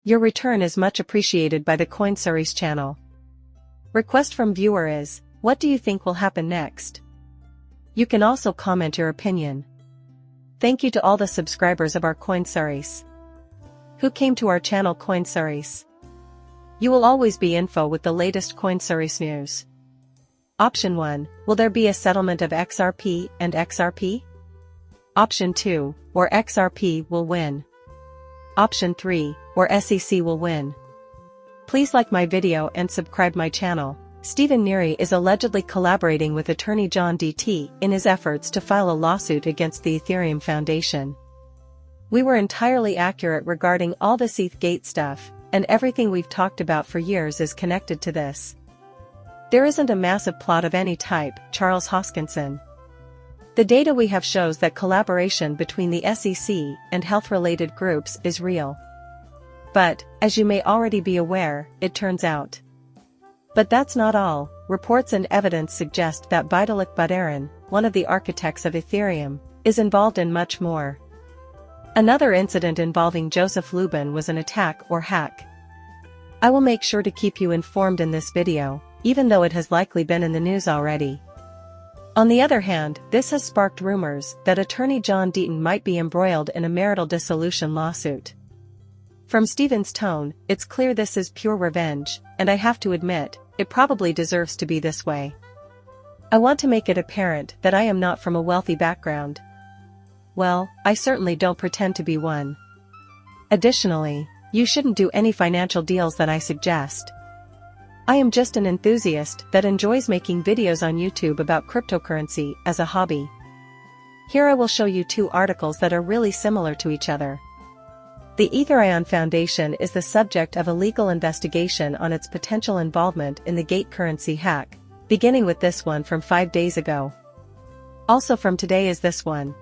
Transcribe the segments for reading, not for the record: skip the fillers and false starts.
Your return is much appreciated by the CoinSeries channel. Request from viewer is, what do you think will happen next? You can also comment your opinion. Thank you to all the subscribers of our CoinSeries. Who came to our channel CoinSeries? You will always be info with the latest CoinSeries news. Option 1, will there be a settlement of XRP and XRP? Option 2, or XRP will win. Option 3, or SEC will win. Please like my video and subscribe my channel. Stephen Neary is allegedly collaborating with attorney John DT in his efforts to file a lawsuit against the Ethereum Foundation. We were entirely accurate regarding all this ETH Gate stuff, and everything we've talked about for years is connected to this. There isn't a massive plot of any type, Charles Hoskinson. The data we have shows that collaboration between the SEC and health-related groups is real. But, as you may already be aware, it turns out. But that's not all. Reports and evidence suggest that Vitalik Buterin, one of the architects of Ethereum, is involved in much more. Another incident involving Joseph Lubin was an attack or hack. I will make sure to keep you informed in this video, even though it has likely been in the news already. On the other hand, this has sparked rumors that attorney John Deaton might be embroiled in a marital dissolution lawsuit. From Stephen's tone, it's clear this is pure revenge, and I have to admit, it probably deserves to be this way. I want to make it apparent that I am not from a wealthy background. Well, I certainly don't pretend to be one. Additionally, you shouldn't do any financial deals that I suggest. I am just an enthusiast that enjoys making videos on YouTube about cryptocurrency as a hobby. Here I will show you two articles that are really similar to each other. The Ethereum Foundation is the subject of a legal investigation on its potential involvement in the Gate currency hack, beginning with this one from 5 days ago. Also from today is this one.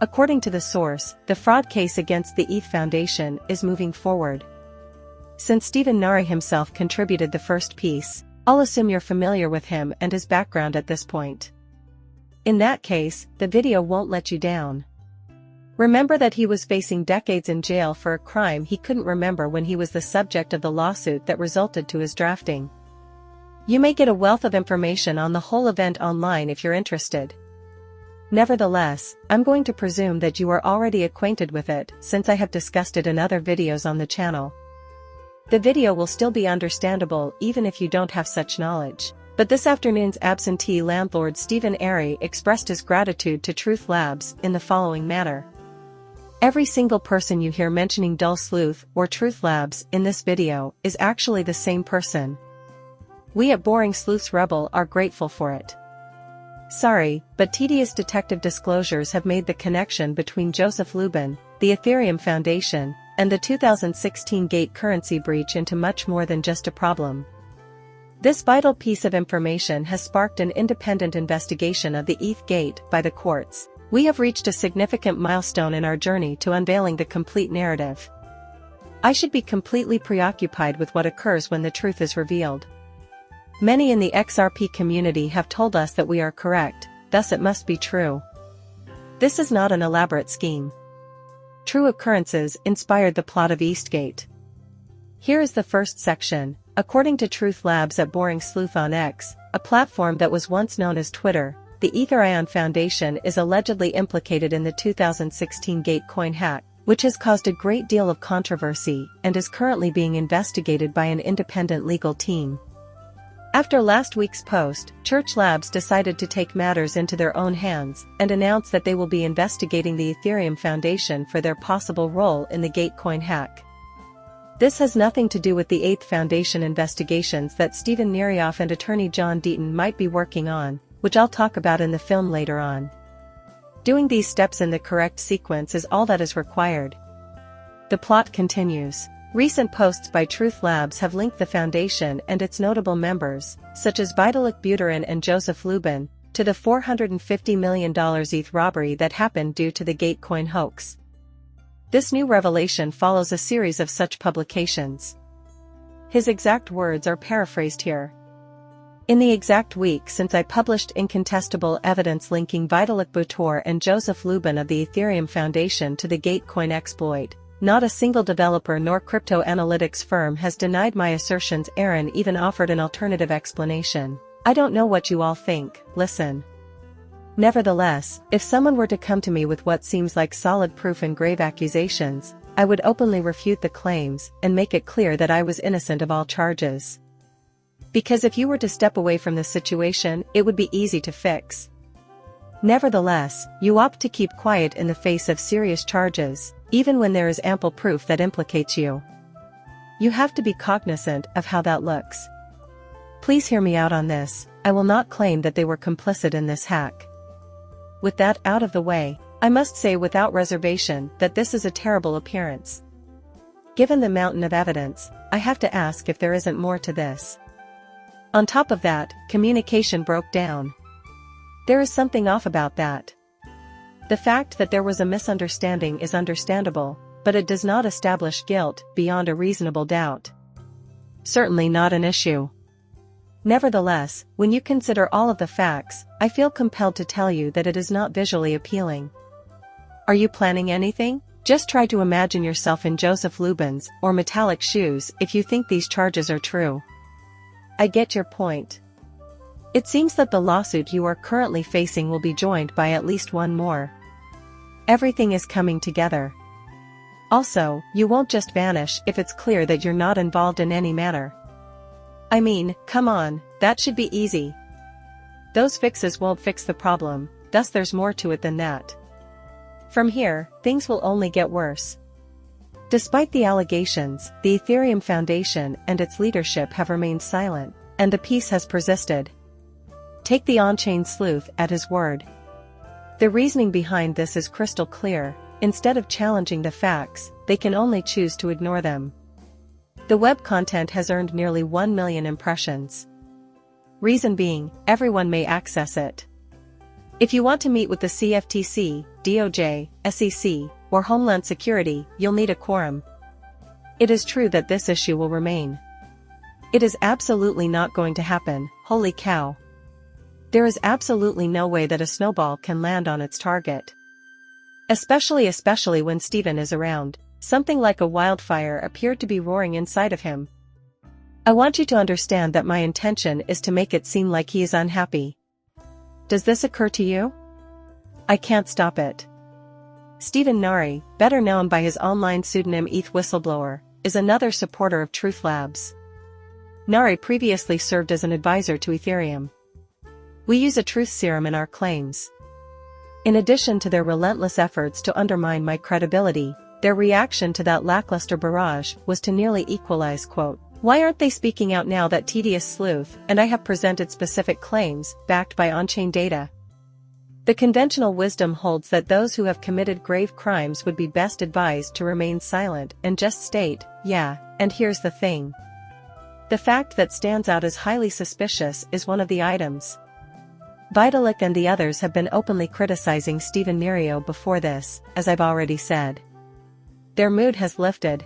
According to the source, the fraud case against the ETH Foundation is moving forward. Since Stephen Neary himself contributed the first piece, I'll assume you're familiar with him and his background at this point. In that case, the video won't let you down. Remember that he was facing decades in jail for a crime he couldn't remember when he was the subject of the lawsuit that resulted to his drafting. You may get a wealth of information on the whole event online if you're interested. Nevertheless, I'm going to presume that you are already acquainted with it since I have discussed it in other videos on the channel. The video will still be understandable even if you don't have such knowledge, but this afternoon's absentee landlord Stephen Neary expressed his gratitude to Truth Labs in the following manner. Every single person you hear mentioning Dull Sleuth or Truth Labs in this video is actually the same person. We at Boring Sleuths Rebel are grateful for it. Sorry, but tedious detective disclosures have made the connection between Joseph Lubin, the Ethereum Foundation, and the 2016 Gate currency breach into much more than just a problem. This vital piece of information has sparked an independent investigation of the ETH Gate by the courts. We have reached a significant milestone in our journey to unveiling the complete narrative. I should be completely preoccupied with what occurs when the truth is revealed. Many in the XRP community have told us that we are correct, thus it must be true. This is not an elaborate scheme. True occurrences inspired the plot of Eastgate. Here is the first section. According to Truth Labs at Boring Sleuth on X, a platform that was once known as Twitter, the Ethereum Foundation is allegedly implicated in the 2016 Gate coin hack, which has caused a great deal of controversy and is currently being investigated by an independent legal team. After last week's post, Church Labs decided to take matters into their own hands and announce that they will be investigating the Ethereum Foundation for their possible role in the Gate coin hack. This has nothing to do with the 8th Foundation investigations that Stephen Neary and attorney John Deaton might be working on, which I'll talk about in the film later on. Doing these steps in the correct sequence is all that is required. The plot continues. Recent posts by Truth Labs have linked the foundation and its notable members, such as Vitalik Buterin and Joseph Lubin, to the $450 million ETH robbery that happened due to the Gate coin hoax. This new revelation follows a series of such publications. His exact words are paraphrased here. In the exact week since I published incontestable evidence linking Vitalik Buterin and Joseph Lubin of the Ethereum Foundation to the Gate coin exploit, Not a single developer nor crypto analytics firm has denied my assertions. Aaron even offered an alternative explanation. I don't know what you all think, listen. Nevertheless, if someone were to come to me with what seems like solid proof and grave accusations, I would openly refute the claims and make it clear that I was innocent of all charges. Because if you were to step away from the situation, it would be easy to fix. Nevertheless, you opt to keep quiet in the face of serious charges, even when there is ample proof that implicates you. You have to be cognizant of how that looks. Please hear me out on this. I will not claim that they were complicit in this hack. With that out of the way, I must say without reservation that this is a terrible appearance. Given the mountain of evidence, I have to ask if there isn't more to this. On top of that, communication broke down. There is something off about that. The fact that there was a misunderstanding is understandable, but it does not establish guilt beyond a reasonable doubt. Certainly not an issue. Nevertheless, when you consider all of the facts, I feel compelled to tell you that it is not visually appealing. Are you planning anything? Just try to imagine yourself in Joseph Lubin's or Metallic shoes if you think these charges are true. I get your point. It seems that the lawsuit you are currently facing will be joined by at least one more. Everything is coming together. Also, you won't just vanish if it's clear that you're not involved in any manner. I mean, come on, that should be easy. Those fixes won't fix the problem, thus there's more to it than that. From here, things will only get worse. Despite the allegations, the Ethereum Foundation and its leadership have remained silent, and the peace has persisted. Take the on-chain sleuth at his word. The reasoning behind this is crystal clear. Instead of challenging the facts, they can only choose to ignore them. The web content has earned nearly 1 million impressions. Reason being, everyone may access it. If you want to meet with the CFTC, DOJ, SEC, or Homeland Security, you'll need a quorum. It is true that this issue will remain. It is absolutely not going to happen, holy cow. There is absolutely no way that a snowball can land on its target. Especially when Steven is around. Something like a wildfire appeared to be roaring inside of him. I want you to understand that my intention is to make it seem like he is unhappy. Does this occur to you? I can't stop it. Steven Nari, better known by his online pseudonym ETH Whistleblower, is another supporter of Truth Labs. Nari previously served as an advisor to Ethereum. We use a truth serum in our claims. In addition to their relentless efforts to undermine my credibility, their reaction to that lackluster barrage was to nearly equalize, quote, "Why aren't they speaking out now that tedious sleuth, and I have presented specific claims, backed by on-chain data?" The conventional wisdom holds that those who have committed grave crimes would be best advised to remain silent and just state, yeah, and here's the thing. The fact that stands out as highly suspicious is one of the items. Vitalik and the others have been openly criticizing Steven Mirio before this, as I've already said. Their mood has lifted.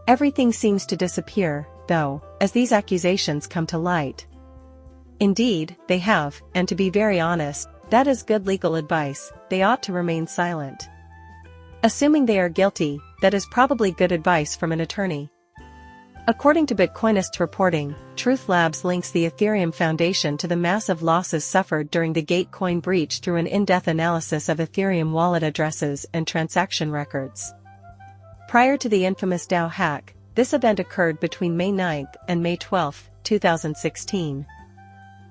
Everything seems to disappear, though, as these accusations come to light. Indeed, they have, and to be very honest, that is good legal advice. They ought to remain silent. Assuming they are guilty, that is probably good advice from an attorney. According to Bitcoinist reporting, Truth Labs links the Ethereum Foundation to the massive losses suffered during the Gatecoin breach through an in-depth analysis of Ethereum wallet addresses and transaction records. Prior to the infamous DAO hack, this event occurred between May 9th and May 12, 2016.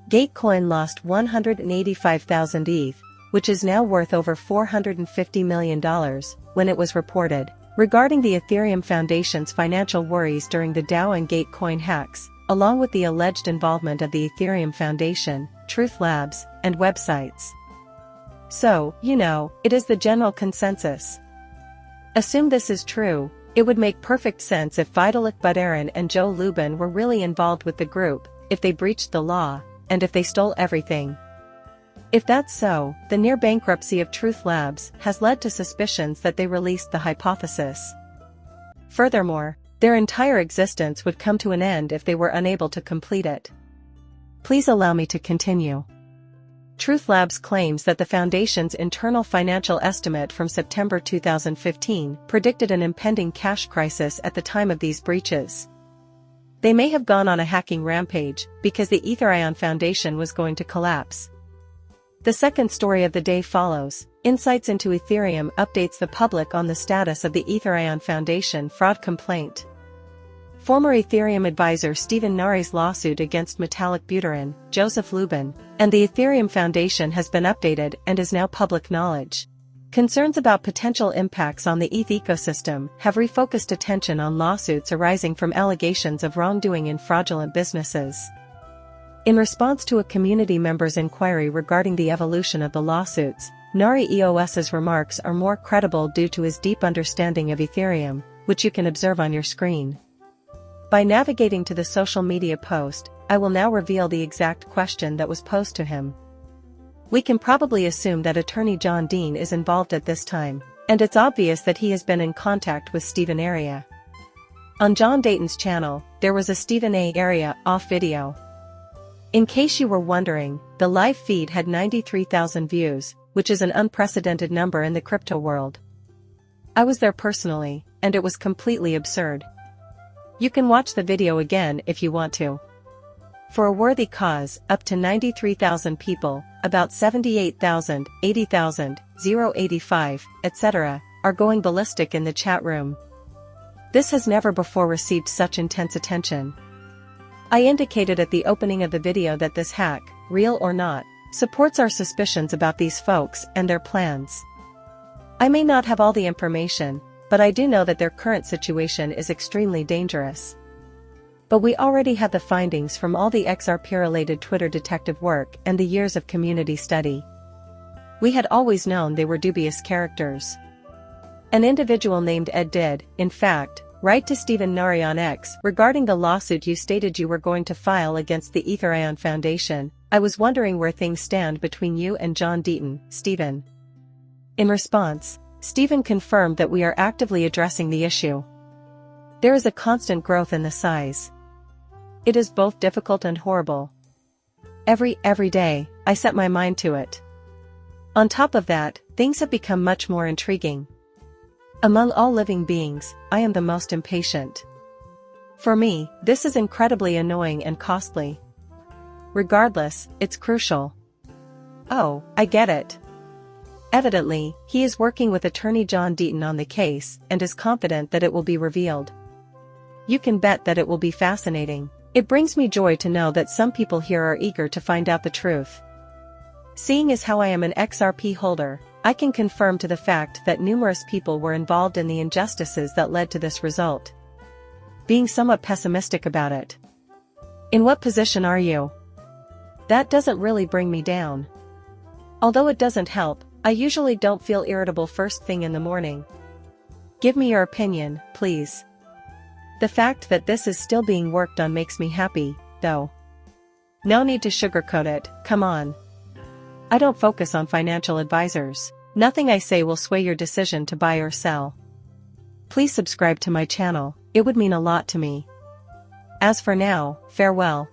Gatecoin lost 185,000 ETH, which is now worth over $450 million, when it was reported. Regarding the Ethereum Foundation's financial worries during the DAO and Gatecoin hacks, along with the alleged involvement of the Ethereum Foundation, Truth Labs, and websites. So, it is the general consensus. Assume this is true. It would make perfect sense if Vitalik Buterin and Joe Lubin were really involved with the group, if they breached the law, and if they stole everything. If that's so, the near bankruptcy of Truth Labs has led to suspicions that they released the hypothesis. Furthermore, their entire existence would come to an end if they were unable to complete it. Please allow me to continue. Truth Labs claims that the foundation's internal financial estimate from September 2015 predicted an impending cash crisis at the time of these breaches. They may have gone on a hacking rampage, because the Ethereum Foundation was going to collapse. The second story of the day follows. Insights into Ethereum updates the public on the status of the Ethereum Foundation fraud complaint. Former Ethereum advisor Stephen Nari's lawsuit against Metallic Buterin, Joseph Lubin, and the Ethereum Foundation has been updated and is now public knowledge. Concerns about potential impacts on the ETH ecosystem have refocused attention on lawsuits arising from allegations of wrongdoing in fraudulent businesses. In response to a community member's inquiry regarding the evolution of the lawsuits, Nari EOS's remarks are more credible due to his deep understanding of Ethereum, which you can observe on your screen. By navigating to the social media post, I will now reveal the exact question that was posed to him. We can probably assume that attorney John Dean is involved at this time, and it's obvious that he has been in contact with Stephen Area. On John Dayton's channel, there was a Stephen A. Area off video. In case you were wondering, the live feed had 93,000 views, which is an unprecedented number in the crypto world. I was there personally, and it was completely absurd. You can watch the video again if you want to. For a worthy cause, up to 93,000 people, about 78,000, 80,000, 085, etc., are going ballistic in the chat room. This has never before received such intense attention. I indicated at the opening of the video that this hack, real or not, supports our suspicions about these folks and their plans. I may not have all the information, but I do know that their current situation is extremely dangerous. But we already had the findings from all the XRP-related Twitter detective work and the years of community study. We had always known they were dubious characters. An individual named Ed did, in fact, write to Stephen Nari on X regarding the lawsuit you stated you were going to file against the Ethereum Foundation. I was wondering where things stand between you and John Deaton, Stephen. In response, Stephen confirmed that we are actively addressing the issue. There is a constant growth in the size. It is both difficult and horrible. Every day, I set my mind to it. On top of that, things have become much more intriguing. Among all living beings, I am the most impatient. For me, this is incredibly annoying and costly. Regardless, it's crucial. Oh, I get it. Evidently, he is working with attorney John Deaton on the case and is confident that it will be revealed. You can bet that it will be fascinating. It brings me joy to know that some people here are eager to find out the truth. Seeing as how I am an XRP holder, I can confirm to the fact that numerous people were involved in the injustices that led to this result. Being somewhat pessimistic about it. In what position are you? That doesn't really bring me down. Although it doesn't help, I usually don't feel irritable first thing in the morning. Give me your opinion, please. The fact that this is still being worked on makes me happy, though. No need to sugarcoat it, come on. I don't focus on financial advisors. Nothing I say will sway your decision to buy or sell. Please subscribe to my channel, it would mean a lot to me. As for now, farewell.